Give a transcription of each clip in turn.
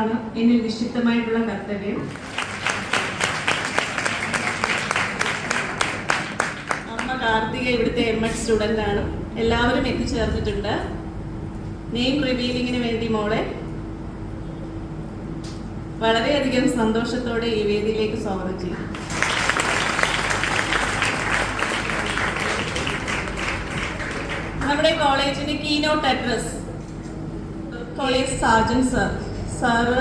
എന്നുള്ളതാണ് എന്നിൽ നിക്ഷിപ്തമായിട്ടുള്ള കർത്തവ്യം. അമ്മ കാർത്തിക ഇവിടുത്തെ M.Ed സ്റ്റുഡൻ്റ് ആണ്. എല്ലാവരും എത്തിച്ചേർന്നിട്ടുണ്ട്. നെയിം റിവീലിങ്ങിന് വേണ്ടി മോളെ വളരെയധികം സന്തോഷത്തോടെ ഈ വേദിയിലേക്ക് സ്വാഗതം ചെയ്യും. നമ്മുടെ കോളേജിന്റെ keynote address college sergeant sir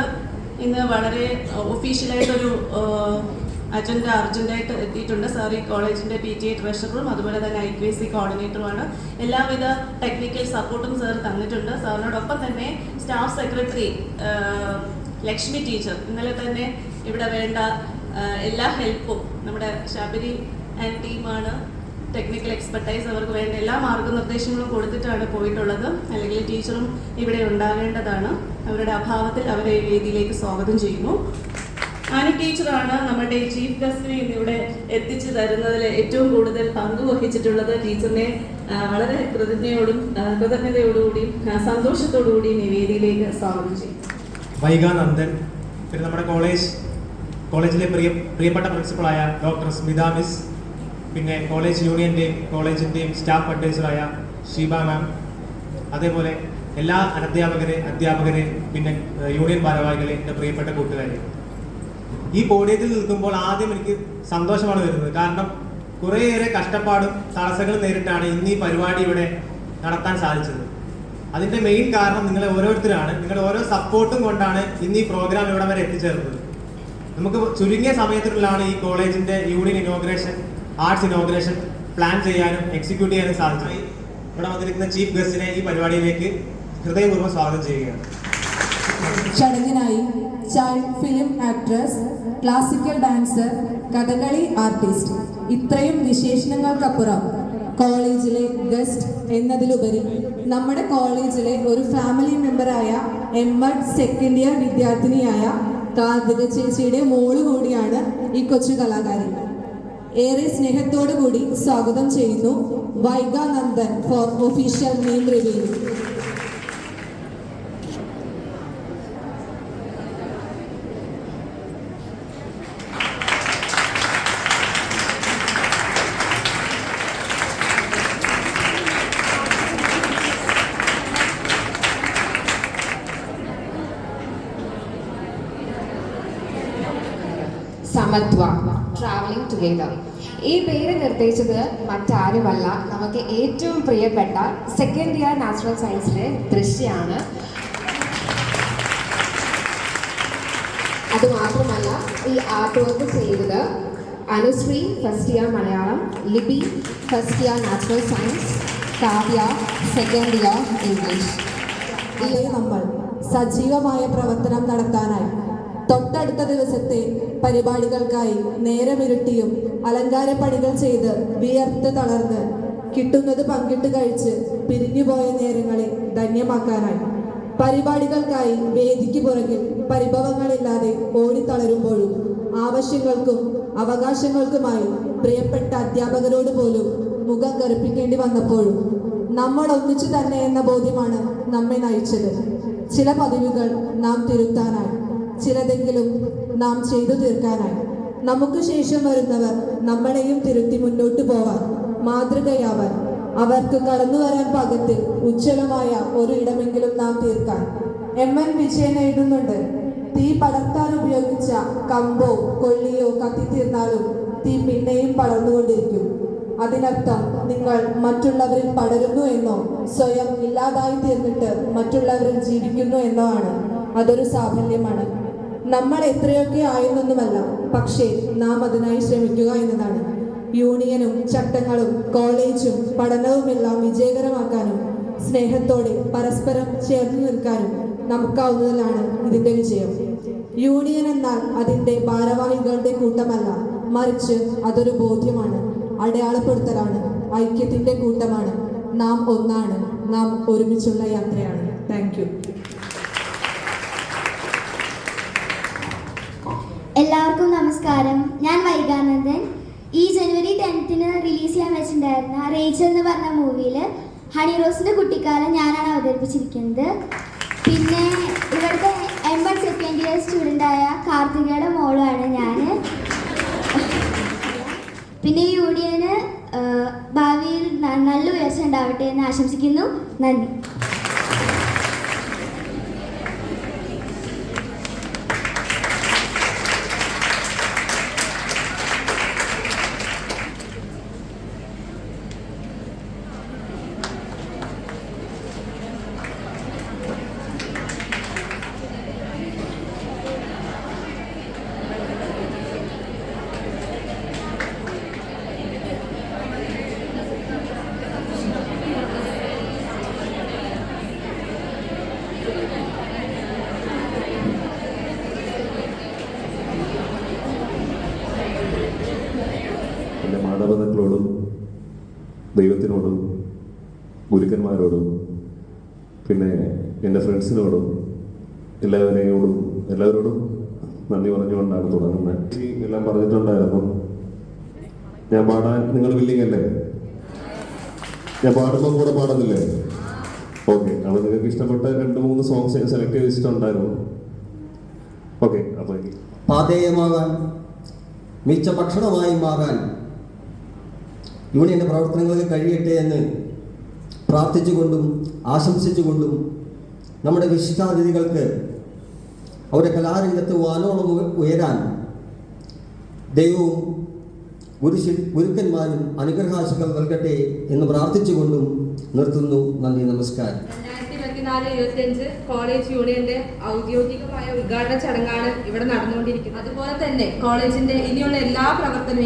ഇന്ന് വളരെ ഒഫീഷ്യലായിട്ടൊരു അർജന്റായിട്ട് എത്തിയിട്ടുണ്ട്. സാർ ഈ കോളേജിന്റെ PTA ട്രഷററും അതുപോലെ തന്നെ IQAC കോർഡിനേറ്ററുമാണ്. എല്ലാവിധ ടെക്നിക്കൽ സപ്പോർട്ടും സാർ തന്നിട്ടുണ്ട്. സാറിനോടൊപ്പം തന്നെ സ്റ്റാഫ് സെക്രട്ടറി ലക്ഷ്മി ടീച്ചർ ഇന്നലെ തന്നെ ഇവിടെ വേണ്ട എല്ലാ ഹെൽപ്പും നമ്മുടെ ശബരി ആൻഡ് ടീമാണ് ടെക്നിക്കൽ എക്സ്പെർട്ടൈസ് അവർക്ക് വേണ്ട എല്ലാ മാർഗനിർദ്ദേശങ്ങളും കൊടുത്തിട്ടാണ് പോയിട്ടുള്ളത്. അല്ലെങ്കിൽ ടീച്ചറും ഇവിടെ ഉണ്ടാകേണ്ടതാണ്. അവരുടെ അഭാവത്തിൽ അവരെ ഈ വേദിയിലേക്ക് സ്വാഗതം ചെയ്യുന്നു. ആനി ടീച്ചറാണ് നമ്മുടെ ചീഫ് ഗസ്റ്റിനെ ഇന്നിവിടെ എത്തിച്ചു തരുന്നതിൽ ഏറ്റവും കൂടുതൽ പങ്കുവഹിച്ചിട്ടുള്ളത്. ടീച്ചറിനെ വളരെ കൃതജ്ഞതയോടുകൂടിയും സന്തോഷത്തോടുകൂടിയും ഈ വേദിയിലേക്ക് സ്വാഗതം ചെയ്യും. വൈഗ നന്ദൻ, പിന്നെ നമ്മുടെ കോളേജിലെ പ്രിയപ്പെട്ട പ്രിൻസിപ്പളായ ഡോക്ടർ സ്മിത മിസ്, പിന്നെ കോളേജ് യൂണിയൻ്റെയും കോളേജിൻ്റെയും സ്റ്റാഫ് അഡ്വൈസറായ ഷീബ മാം, അതേപോലെ എല്ലാ അധ്യാപകരെ പിന്നെ യൂണിയൻ ഭാരവാഹികളെ, എൻ്റെ പ്രിയപ്പെട്ട കൂട്ടുകാരെ, ഈ പോഡിയത്തിൽ നിൽക്കുമ്പോൾ ആദ്യം എനിക്ക് സന്തോഷമാണ് വരുന്നത്. കാരണം കുറേയേറെ കഷ്ടപ്പാടും തടസ്സങ്ങളും നേരിട്ടാണ് ഇന്ന് ഈ പരിപാടി ഇവിടെ നടത്താൻ സാധിച്ചത്. അതിൻ്റെ മെയിൻ കാരണം നിങ്ങളെ ഓരോരുത്തരാണ്. നിങ്ങളുടെ ഓരോ സപ്പോർട്ടും കൊണ്ടാണ് ഇന്ന് ഈ പ്രോഗ്രാം ഇവിടെ വരെ എത്തിച്ചേർന്നത്. നമുക്ക് ചുരുങ്ങിയ സമയത്തിനുള്ളിലാണ് ഈ കോളേജിൻ്റെ union inauguration, arts inauguration plan ചെയ്യാനും എക്സിക്യൂട്ട് ചെയ്യാനും സാധിച്ചത്. ഇവിടെ വന്നിരിക്കുന്ന ചീഫ് ഗസ്റ്റിനെ ഈ പരിപാടിയിലേക്ക് ഹൃദയപൂർവ്വം സ്വാഗതം ചെയ്യുകയാണ്. ചടങ്ങിനായി child film actress, classical dancer, Kathakali artist, ഇത്രയും വിശേഷണങ്ങൾക്കപ്പുറം കോളേജിലെ ഗസ്റ്റ് എന്നതിലുപരി നമ്മുടെ കോളേജിലെ ഒരു ഫാമിലി മെമ്പറായ M.Ed സെക്കൻഡ് ഇയർ വിദ്യാർത്ഥിനിയായ കാർത്തിക ചേച്ചിയുടെ മോള് കൂടിയാണ് ഈ കൊച്ചു കലാകാരി. ഏറെ സ്നേഹത്തോടു കൂടി സ്വാഗതം ചെയ്യുന്നു. Vaiga Nandan for official name reveal. Samatva travelling together. ഈ പേര് നിർദ്ദേശിച്ചത് മറ്റാരുമല്ല, നമുക്ക് ഏറ്റവും പ്രിയപ്പെട്ട സെക്കൻഡ് ഇയർ നാച്ചുറൽ സയൻസിലെ ദൃശ്യമാണ്. അതുമാത്രമല്ല ഈ ആർട്ട് വർക്ക് ചെയ്തത് Anusree first year Malayalam, Libi first year natural science, Kavya second year English. നമ്മൾ സജീവമായ പ്രവർത്തനം നടത്താനായി തൊട്ടടുത്ത ദിവസത്തെ പരിപാടികൾക്കായി നേരമിരുട്ടിയും അലങ്കാരപ്പണികൾ ചെയ്ത് വിയർത്ത് തളർന്ന് കിട്ടുന്നത് പങ്കിട്ട് കഴിച്ച് പിരിഞ്ഞുപോയ നേരങ്ങളെ ധന്യമാക്കാനായി പരിപാടികൾക്കായി വേദിക്ക് പുറകിൽ പരിഭവങ്ങളില്ലാതെ ഓടിത്തളരുമ്പോഴും ആവശ്യങ്ങൾക്കും അവകാശങ്ങൾക്കുമായി പ്രിയപ്പെട്ട അധ്യാപകരോട് പോലും മുഖം കറുപ്പിക്കേണ്ടി വന്നപ്പോഴും നമ്മൾ ഒന്നിച്ചു തന്നെ എന്ന ബോധ്യമാണ് നമ്മെ നയിച്ചത്. ചില പതിവുകൾ നാം തിരുത്താനായി, ചിലതെങ്കിലും നാം ചെയ്തു തീർക്കാനായി, നമുക്ക് ശേഷം വരുന്നവർ നമ്മളെയും തിരുത്തി മുന്നോട്ട് പോവാൻ, മാതൃകയാവാൻ, അവർക്ക് കടന്നു വരാൻ പാകത്തിൽ ഉജ്ജ്വലമായ ഒരു ഇടമെങ്കിലും നാം തീർക്കാൻ. M.N. വിജയൻ എഴുതുന്നുണ്ട്, തീ പടർത്താൻ ഉപയോഗിച്ച കമ്പോ കൊള്ളിയോ കത്തിത്തീർന്നാലും തീ പിന്നെയും പടർന്നുകൊണ്ടിരിക്കും. അതിനർത്ഥം നിങ്ങൾ മറ്റുള്ളവരിൽ പടരുന്നു എന്നോ സ്വയം ഇല്ലാതായി തീർന്നിട്ട് മറ്റുള്ളവരിൽ ജീവിക്കുന്നു എന്നോ ആണ്. അതൊരു സാഫല്യമാണ്. നമ്മൾ എത്രയൊക്കെ ആയെന്നൊന്നുമല്ല, പക്ഷേ നാം അതിനായി ശ്രമിക്കുക എന്നതാണ്. യൂണിയനും ചട്ടങ്ങളും കോളേജും പഠനവുമെല്ലാം വിജയകരമാക്കാനും സ്നേഹത്തോടെ പരസ്പരം ചേർന്ന് നിൽക്കാനും നമുക്കാവുന്നതിലാണ് ഇതിൻ്റെ വിജയം. യൂണിയൻ എന്നാൽ അതിൻ്റെ ഭാരവാഹികളുടെ കൂട്ടമല്ല, മറിച്ച് അതൊരു ബോധ്യമാണ്, അടയാളപ്പെടുത്തലാണ്, ഐക്യത്തിൻ്റെ കൂട്ടമാണ്. നാം ഒന്നാണ്, നാം ഒരുമിച്ചുള്ള യാത്രയാണ്. Thank you. എല്ലാവർക്കും നമസ്കാരം. ഞാൻ വൈഗാനന്ദൻ. ഈ ജനുവരി 10ന് റിലീസ് ചെയ്യാൻ വെച്ചിട്ടുണ്ടായിരുന്ന റേച്ചൽ എന്ന് പറഞ്ഞ മൂവിയിൽ ഹണി റോസിൻ്റെ കുട്ടിക്കാലം ഞാനാണ് അവതരിപ്പിച്ചിരിക്കുന്നത്. പിന്നെ ഇവിടുത്തെ M.Ed സെക്കൻഡ് പ്രസിഡൻ്റായ കാർത്തികയുടെ മോളാണ് ഞാൻ. പിന്നെ ഈ യൂണിയന് ഭാവിയിൽ നല്ല ഉയർച്ച ഉണ്ടാവട്ടെ എന്ന് ആശംസിക്കുന്നു. നന്ദി. എൻ്റെ മാതാപിതാക്കളോടും ദൈവത്തിനോടും ഗുരുക്കന്മാരോടും പിന്നെ എൻ്റെ ഫ്രണ്ട്സിനോടും എല്ലാവരോടും നന്ദി പറഞ്ഞുകൊണ്ടാണ് തുടങ്ങുന്നത്. എല്ലാം പറഞ്ഞിട്ടുണ്ടായിരുന്നു. ഞാൻ പാടാൻ നിങ്ങൾ വില്ലിങ് അല്ലേ? ഞാൻ പാടുമ്പോൾ കൂടെ പാടുന്നില്ലേ? ഓക്കെ, അപ്പോൾ നിങ്ങൾക്ക് ഇഷ്ടപ്പെട്ട 2-3 സോങ്സ് ഞാൻ സെലക്ട് ചെയ്ത് വെച്ചിട്ടുണ്ടായിരുന്നു. ഓക്കെ, അപ്പോൾ പാതേയമാകാൻ മിച്ച ഭക്ഷണമായി മാറാൻ യൂണിയൻ്റെ പ്രവർത്തനങ്ങൾക്ക് കഴിയട്ടെ എന്ന് പ്രാർത്ഥിച്ചുകൊണ്ടും ആശംസിച്ചുകൊണ്ടും നമ്മുടെ വിശിഷ്ടാതിഥികൾക്ക് അവരുടെ കലാരംഗത്ത് വാനോളം ഉയരാൻ ദൈവവും ഗുരുക്കന്മാരും അനുഗ്രഹാശകൾ നൽകട്ടെ എന്ന് പ്രാർത്ഥിച്ചുകൊണ്ടും നിർത്തുന്നു. നന്ദി, നമസ്കാരം. 2024-25 കോളേജ് യൂണിയന്റെ ഔദ്യോഗികമായ ഉദ്ഘാടന ചടങ്ങാണ് ഇവിടെ നടന്നുകൊണ്ടിരിക്കുന്നത്. അതുപോലെ തന്നെ കോളേജിന്റെ ഇനിയുള്ള എല്ലാ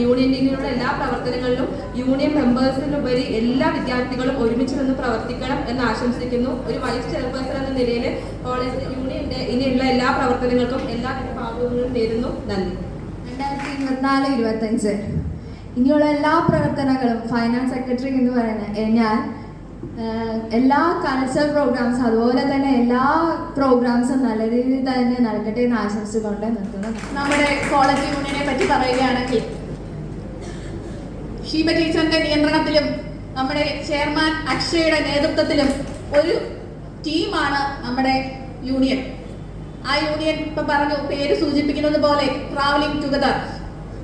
യൂണിയന്റെ ഇനിയുള്ള എല്ലാ പ്രവർത്തനങ്ങളിലും യൂണിയൻ മെമ്പേഴ്സിനുപരി എല്ലാ വിദ്യാർത്ഥികളും ഒരുമിച്ച് നിന്ന് പ്രവർത്തിക്കണം എന്ന് ആശംസിക്കുന്നു. ഒരു വൈസ് ചെയർപേഴ്സൺ എന്ന നിലയിൽ കോളേജ് യൂണിയന്റെ ഇനിയുള്ള എല്ലാ പ്രവർത്തനങ്ങൾക്കും എല്ലാ ഭാഗങ്ങളും നേരുന്നു. നന്ദി. 2024-25 ഇനിയുള്ള എല്ലാ പ്രവർത്തനങ്ങളും ഫൈനാൻസ് സെക്രട്ടറി എന്ന് പറയുന്ന ഞാൻ എല്ലാ കൾച്ചറൽ പ്രോഗ്രാംസ് അതുപോലെ തന്നെ എല്ലാ പ്രോഗ്രാംസും നല്ല രീതിയിൽ തന്നെ നടക്കട്ടെ എന്ന് ആശംസിച്ചുകൊണ്ട് നിർത്തുന്നു. നമ്മുടെ കോളേജ് യൂണിയനെ പറ്റി പറയുകയാണെങ്കിൽ ഷീബ ടീച്ചറിന്റെ നിയന്ത്രണത്തിലും നമ്മുടെ ചെയർമാൻ അക്ഷയുടെ നേതൃത്വത്തിലും ഒരു ടീമാണ് നമ്മുടെ യൂണിയൻ. ആ യൂണിയൻ ഇപ്പൊ പറഞ്ഞു, പേര് സൂചിപ്പിക്കുന്നത് പോലെ ട്രാവലിംഗ് ടുഗദർ.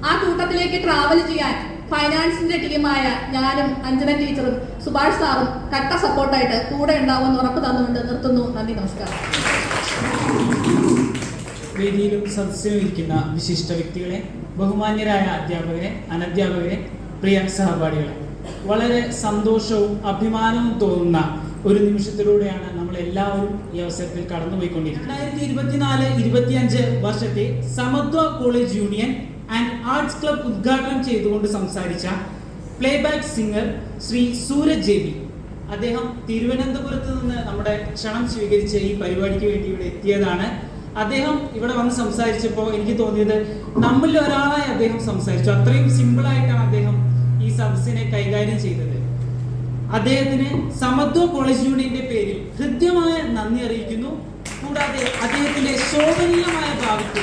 ആ കൂട്ടത്തിലേക്ക് ട്രാവൽ ചെയ്യാൻ ഫൈനാൻസിന്റെ ടീമായ ഞാനും അഞ്ജന ടീച്ചറും സുഭാഷ് സാറും കട്ട സപ്പോർട്ടായിട്ട് കൂടെ ഉണ്ടാവുമെന്ന് ഉറപ്പ് തന്നുകൊണ്ട് നിർത്തുന്നു. നന്ദി, നമസ്കാരം. വേദിയിലും സദസ്സിലും ഇരിക്കുന്ന വിശിഷ്ട വ്യക്തികളെ, ബഹുമാന്യരായ അധ്യാപകരെ, അനധ്യാപകരെ, പ്രിയ സഹപാഠികളെ, വളരെ സന്തോഷവും അഭിമാനവും തോന്നുന്ന ഒരു നിമിഷത്തിലൂടെയാണ് നമ്മൾ എല്ലാവരും ഈ അവസരത്തിൽ കടന്നുപോയിക്കൊണ്ടിരിക്കുന്നത്. 2024-25 വർഷത്തെ Samatva college union and arts club ഉദ്ഘാടനം ചെയ്തുകൊണ്ട് സംസാരിച്ച playback singer Shri Sooraj J B. അദ്ദേഹം തിരുവനന്തപുരത്ത് നിന്ന് നമ്മുടെ ക്ഷണം സ്വീകരിച്ച് ഈ പരിപാടിക്ക് വേണ്ടി ഇവിടെ എത്തിയതാണ്. അദ്ദേഹം ഇവിടെ വന്ന് സംസാരിച്ചപ്പോൾ എനിക്ക് തോന്നിയത് നമ്മളിൽ ഒരാളായി അദ്ദേഹം സംസാരിച്ചു. അത്രയും സിമ്പിളായിട്ടാണ് അദ്ദേഹം ഈ സദസ്സിനെ കൈകാര്യം ചെയ്തത്. അദ്ദേഹത്തിന് സമത്വ കോളേജ് യൂണിയന്റെ പേരിൽ ഹൃദ്യമായ നന്ദി അറിയിക്കുന്നു. കൂടാതെ അദ്ദേഹത്തിന്റെ ശോഭനീയമായ ഭാഗത്ത്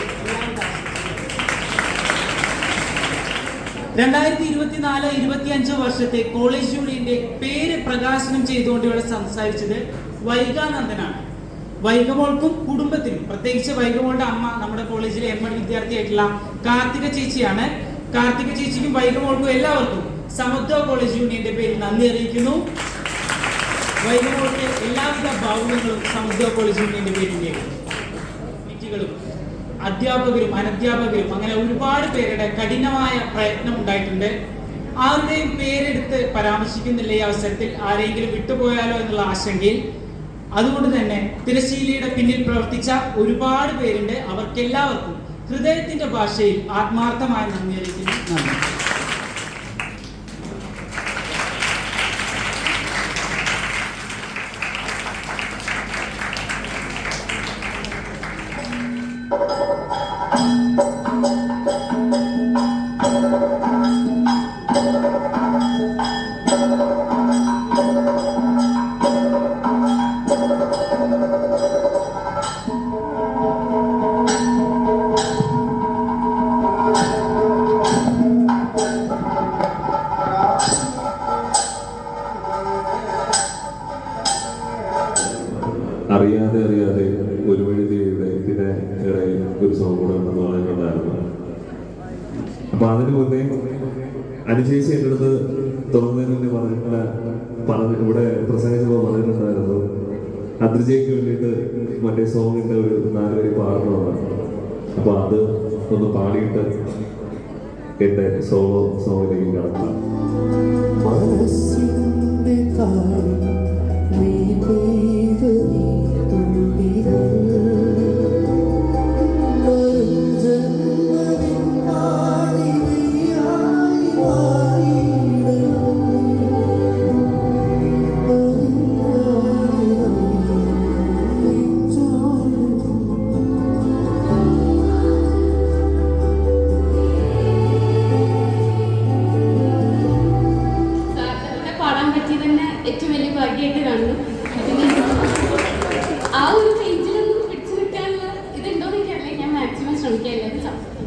2024-25 വർഷത്തെ കോളേജ് യൂണിയന്റെ പേര് പ്രകാശനം ചെയ്തുകൊണ്ട് ഇവിടെ സംസാരിച്ചത് വൈകാനന്ദനാണ്. വൈഗമോൾക്കും കുടുംബത്തിനും, പ്രത്യേകിച്ച് വൈഗമോളുടെ അമ്മ നമ്മുടെ കോളേജിലെ MA വിദ്യാർത്ഥിയായിട്ടുള്ള കാർത്തിക ചേച്ചിയാണ്. കാർത്തിക ചേച്ചിക്കും വൈഗമോൾക്കും എല്ലാവർക്കും സമത്വ കോളേജ് യൂണിയന്റെ പേരിൽ നന്ദി അറിയിക്കുന്നു. വൈഗമോൾക്ക് എല്ലാവിധ ഭാവുകങ്ങളും സമത്വ കോളേജ് യൂണിയന്റെ പേരിൽ മിറ്റികളും അധ്യാപകരും അനധ്യാപകരും അങ്ങനെ ഒരുപാട് പേരുടെ കഠിനമായ പ്രയത്നം ഉണ്ടായിട്ടുണ്ട്. ആരുടെയും പേരെടുത്ത് പരാമർശിക്കുന്നില്ല ഈ അവസരത്തിൽ, ആരെങ്കിലും വിട്ടുപോയാലോ എന്നുള്ള ആശങ്കയിൽ. അതുകൊണ്ട് തന്നെ തിരശ്ശീലയുടെ പിന്നിൽ പ്രവർത്തിച്ച ഒരുപാട് പേരുണ്ട്. അവർക്കെല്ലാവർക്കും ഹൃദയത്തിന്റെ ഭാഷയിൽ ആത്മാർത്ഥമായ നന്ദി അറിയിക്കുന്നു. നന്ദി. കൂടെ ഉണ്ടെന്ന് പറഞ്ഞിട്ടുണ്ടായിരുന്നു. അപ്പൊ അതിന് മുന്നേ അനുചേച്ചി എൻ്റെ അടുത്ത് തുറന്നതിന് മുന്നേ പറഞ്ഞ ഇവിടെ പ്രസംഗിച്ചപ്പോൾ പറഞ്ഞിട്ടുണ്ടായിരുന്നു അദ്രിജയ്ക്ക് വേണ്ടിയിട്ട് മറ്റേ സോങ്ങിന്റെ ഒരു 4 വരി പാടണമെന്നാണ്. അപ്പൊ അത് ഒന്ന് പാടിയിട്ട് എന്റെ സോളോ സോങ്ങിലേക്ക് കടക്കാം. പാടാൻ പറ്റിയത് തന്നെ ഏറ്റവും വലിയ ഭാഗ്യമായിട്ട് കാണുന്നു. ആ ഒരു റേഞ്ചിലൊന്നും പിടിച്ചു നിൽക്കാനുള്ള ഇതുണ്ടോന്ന് എനിക്കറിയില്ല. ഞാൻ മാക്സിമം ശ്രമിക്കാം എല്ലാവരും സംസാരിക്കും.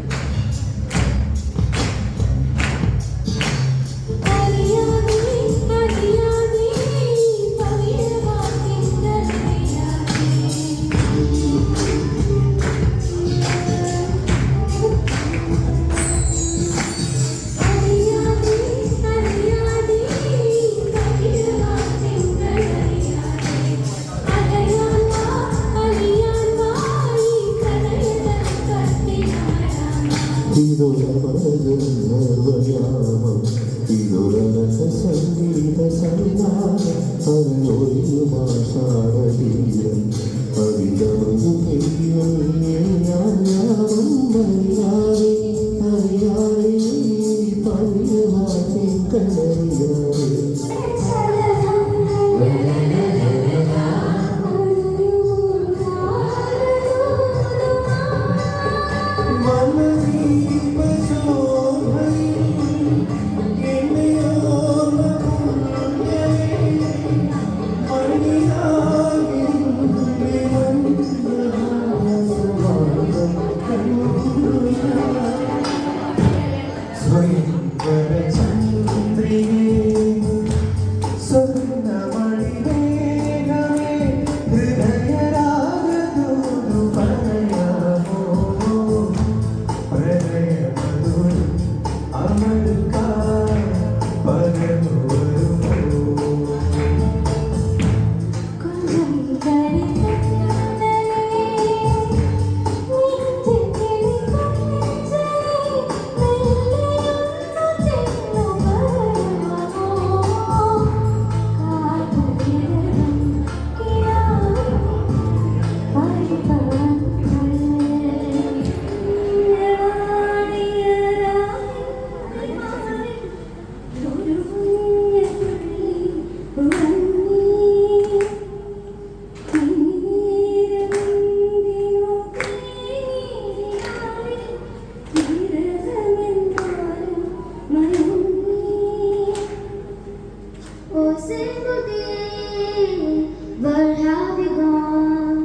Where have you gone?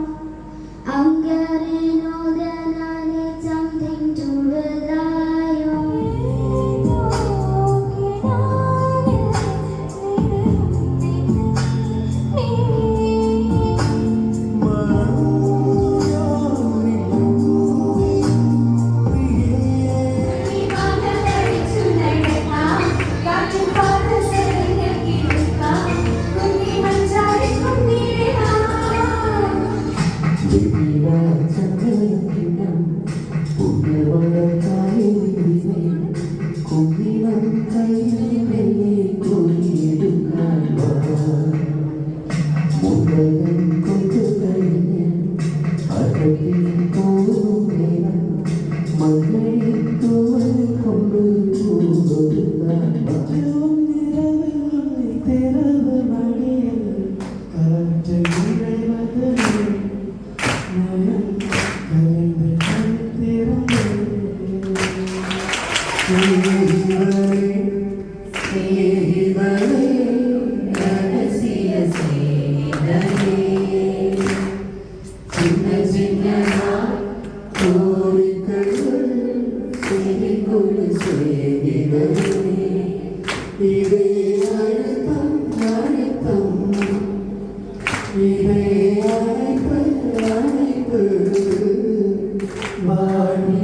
I'm getting old and I need something to rely on. Bye.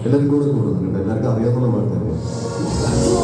എല്ലാവർക്കും കൂടെ കൂടുന്നുണ്ട്, എല്ലാവർക്കും അറിയാവുന്ന മാറ്റം.